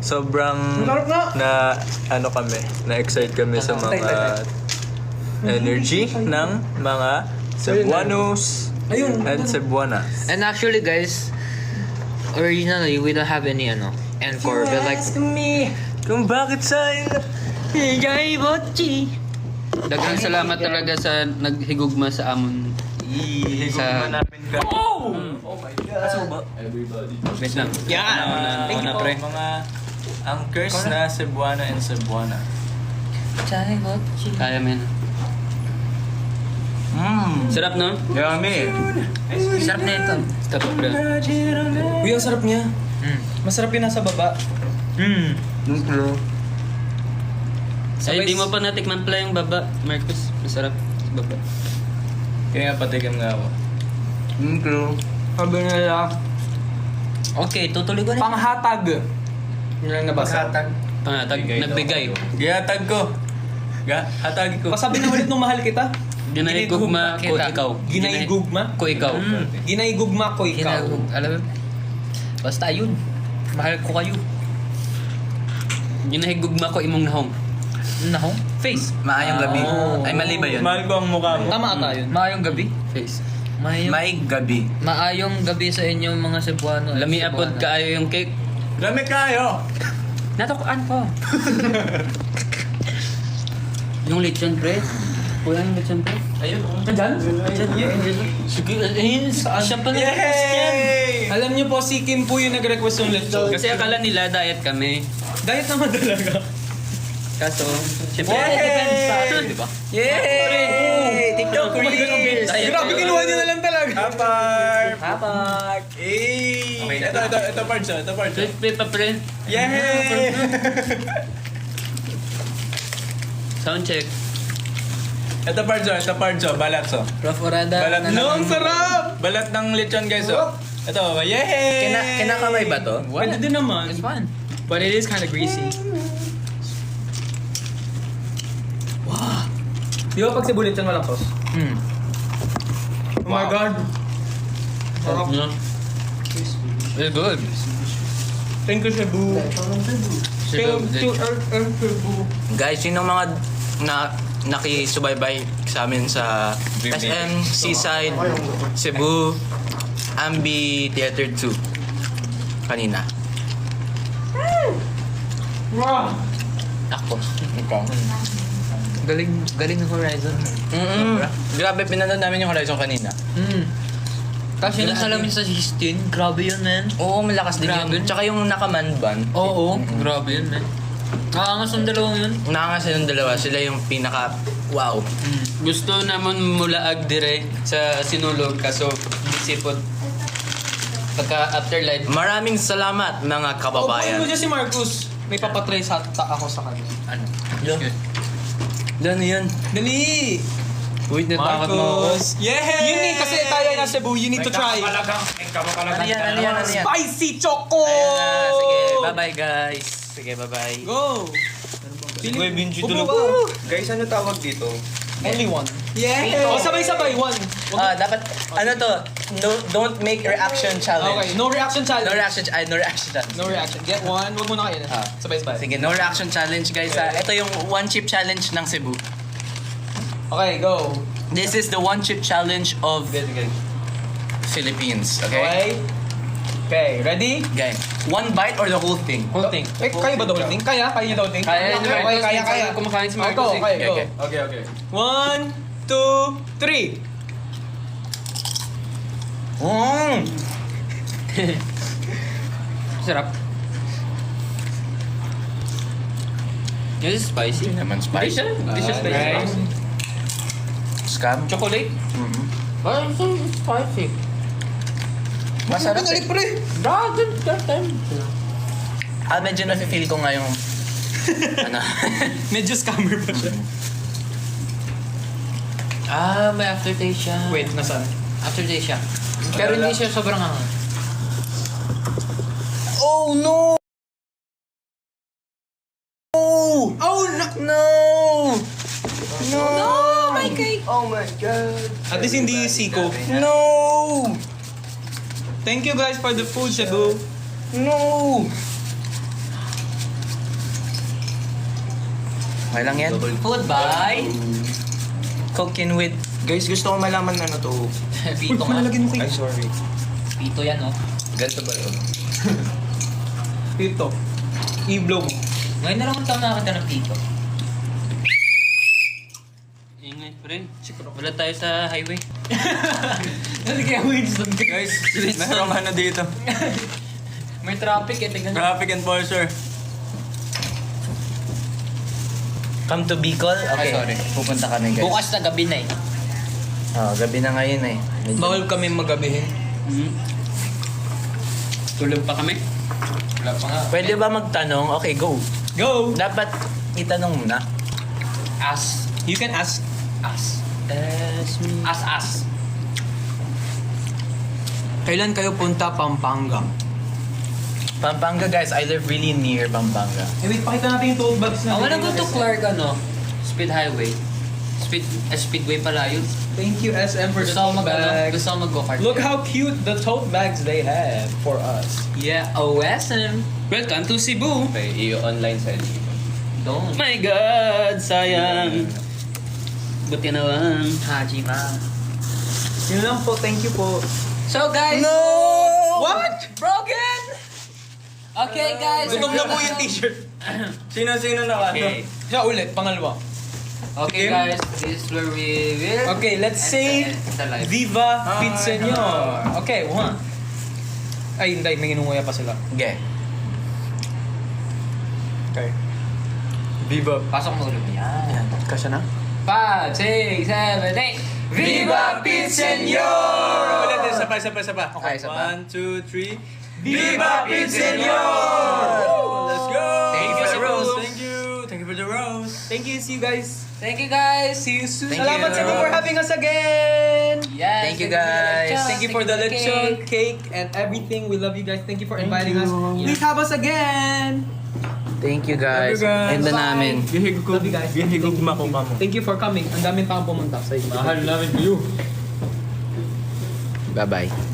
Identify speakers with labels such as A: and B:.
A: sobrang na ano kami, na-excite kami sa mga energy ng mga Cebuanos and Cebuanas.
B: And actually guys, originally we don't have any encore, but like
A: me kung bakit sa
B: Jay Bochi.
C: Daghang salamat talaga sa naghigugma sa amon.
A: Ihigugma namin ka.
C: Oh
A: my God!
C: Wait lang.
A: Thank you po mga anchors na Cebuano and Cebuana.
B: Jay Bochi.
C: Kaya men. Sarap no?
A: Yummy!
B: Sarap na ito.
C: Tapos bro.
D: Uy, ang sarap niya. Masarap yun nasa baba.
C: Ay, di mo pa natikman pala yung baba, Marcos. Masarap sa baba.
A: Kaya patikim nga ako.
D: Sabi nila,
B: Okay, tutuloy ko na.
D: panghatag. Yun lang nabasa.
C: Pangatag, nagbigay.
A: Gihatag ko. Hatag ko.
D: Pasabi na ulit nung mahal kita.
C: Ginahigugma ko
B: Kita.
C: ikaw.
D: Ginaigugma?
C: Ko ikaw.
D: Ginaigugma ko ikaw.
B: Alam mo? Basta yun. Mahal ko kayo.
C: Ginahigugma ko imong nahong.
B: Nahong? Face.
E: Maayong gabi. Ay, mali ba yun?
A: Mahal ko ang mukha mo.
D: Tama ata yun.
B: Maayong gabi.
C: Face.
E: Maayong gabi.
B: Maayong gabi sa inyong mga Cebuano.
C: Lami apod kaayo yung cake.
A: Lami kayo!
B: Natukaan ko.
C: Yung lechon pre. Kuya yung lechon pre.
D: Ayun. Diyan?
C: Sige, ayun. Siya pa nag-request yan.
D: Alam niyo po, si Kim po yung nag-request ng lechon.
C: Kasi akala nila diet kami.
D: Diet naman talaga.
C: Kaso, syempre,
B: Depende sa atin, di ba?
E: Yay! TikTok
C: Diet
D: Grabe,
C: tayo.
D: kinuha niyo na lang talaga.
A: Kapag!
B: Kapag.
A: Eh!
E: Okay,
A: Ito parts.
C: Crispy pa pre.
A: Yay!
C: Sound check.
A: Ito parts. Balat so.
B: Prof. Orada.
A: Balat
D: No, ang sarap!
A: Balat ng lechon guys oh. Ito, yay!
E: Kinakamay ba to?
D: Pwede din naman.
B: It's fun.
D: But it is kind of greasy. Wow! Di ba pag si lechon walang sauce? Oh my God! Sarap.
C: No? It's good.
D: Thank you, Cebu. Cebu.
E: Guys, yun ang mga nakisubaybay sa amin sa SM, Seaside, Cebu, Ambi Theater 2 kanina.
D: Wow!
B: Ako.
E: Ikaw?
B: Galing ng Horizon.
E: Grabe, pinanood namin yung Horizon kanina.
B: Tapos yun ang salamin sa 16. Grabe yun, man.
E: Oo, malakas din
B: Grabe.
E: yun. Tsaka yung nakamanban.
B: Oo. Grabe yun, man. Nakakangas yung dalawang yun.
E: Nakakasa yung dalawa, sila yung pinaka wow.
C: Gusto naman mulaag dire sa sinulog kaso sipod pagka afterlife.
E: Maraming salamat mga
D: Upuin
E: kababayan.
D: mo dyan si Marcus. May papatry ako sa kanya.
B: Ano?
E: Ano yun?
D: Dali!
E: Wait, natakot mo ako.
D: Marcos! Yay! Yun eh, kasi tayo na Cebu, you need to try.
E: Ano yan?
D: Spicy choco!
E: Ayan na, sige, bye-bye guys. Sige, bye-bye.
D: Go!
A: Uy, Binji
D: Upo
A: tulog.
D: ba?
A: Guys, ano tawag dito?
D: Only one. Yeah! Oh, sabay-sabay, one.
E: Dapat, ano to, don't make reaction challenge.
D: Okay, no reaction challenge.
E: No reaction challenge.
D: No reaction. Get one. Huwag muna kayo na.
E: Ah.
D: Sabay-sabay.
E: Sige, no reaction challenge guys. Ito yung one chip challenge ng Cebu.
D: Okay, go.
E: This is the one chip challenge of Philippines, okay?
D: Okay, ready?
E: Okay. One bite or the whole thing?
D: Whole thing. Kaya ba double thing? Kaya? Kaya niya double thing?
C: Kaya ni Marcos,
D: Okay, kaya.
C: minsan kumakain si Marcos
D: Go,
C: eh.
D: okay, go.
E: Okay.
A: Okay.
D: 1, 2, 3.
C: Sarap. This is spicy.
E: Naman spicy.
C: Hindi siya spicy.
E: Scam.
C: Chocolate?
B: Parang so spicy.
E: Masarap.
D: pre.
E: Medyo na-feel ko nga yung ano.
D: Medyo scammer pa siya.
B: May aftertaste siya.
D: Wait, nasaan?
B: Aftertaste siya. Pero hindi siya sobrang hangat.
E: Oh no! Oh!
D: Oh,
E: No! No!
B: My cake!
E: Oh my God!
D: At least hindi siko.
E: No!
D: Thank you guys for the food, Cebu.
E: No! Okay lang yan.
B: Food by...
E: Cooking with...
F: Guys, gusto ko malaman na to.
B: Pito nga.
F: Ay, sorry.
B: Pito yan, oh.
F: Ganito ba yun?
D: Pito. I-blow mo.
B: Ngayon na naman taon nakakita ng pito.
C: Ingay, pre. Wala tayo sa highway.
B: Kasi kaya Winston ka.
A: Guys, merong ano dito.
B: May traffic eh, tignan nyo.
A: Traffic enforcer.
E: Come to Bicol? Okay.
B: Ay, sorry.
E: Pupunta kami guys.
B: Bukas na gabi na eh.
E: Gabi na ngayon eh.
D: Bawal kami magabihin.
C: Tulog pa kami.
B: Wala pa nga.
E: Pwede ba magtanong? Okay, go.
D: Go!
E: Dapat itanong muna.
B: As.
D: You can ask.
B: As. As.
D: Kailan kayo punta Pampanga?
E: Pampanga guys, I live really near Pampanga.
D: Eh wait, pakita natin yung tote bags
B: I
D: natin.
B: wanna go to Clark, ano? Speed highway. Speedway pala yun.
D: Thank you SM for the
B: Gusto ko
D: tote
B: mag-ano?
D: bags.
B: Gusto ko mag-go-kart.
D: Look how cute the tote bags they have for us.
B: Yeah, OSM.
C: Welcome to Cebu.
F: Okay, i-online sa LG.
B: Don't.
C: My God, sayang. Buti na lang.
B: Hajima.
D: Yun lang po, thank you po.
B: So guys.
E: No!
B: What? Broken! Okay guys.
D: Gutom na po yung t-shirt.
A: Sino-sino na
B: Okay.
D: Siya ulit, pangalawa.
B: Okay guys, this is where we will...
D: Okay, let's say
B: end the live.
D: Viva Pizza Senor. Okay, one. Ay, hindi, may ginunguya pa sila.
E: Okay.
D: Okay.
A: Viva.
B: Pasok mo ulit. Yan.
D: Kasya na?
B: 5, 6, 7, 8. Viva Pizzenyor!
A: Ulit, isa pa.
B: Okay, isa pa.
A: 1, 2, 3.
E: Viva Pizzenyor!
A: Let's go!
B: Thank you,
A: for the
B: Cebu.
A: rose. Thank you for the rose.
D: Thank you, see you guys.
B: Thank you guys.
D: See you soon.
E: Thank
D: Salamat
E: you.
D: Cebu for having us again.
B: Yes.
E: Thank you, guys.
D: Thank you for the lechon, cake, and everything. We love you guys. Thank you for inviting us. Please have us again.
E: Thank you guys.
A: Love you guys.
E: Enda
D: Bye.
E: namin.
D: Love you guys. Thank you for coming. Ang daming pa pumunta sa inyo.
A: Mahal namin you.
E: Bye-bye.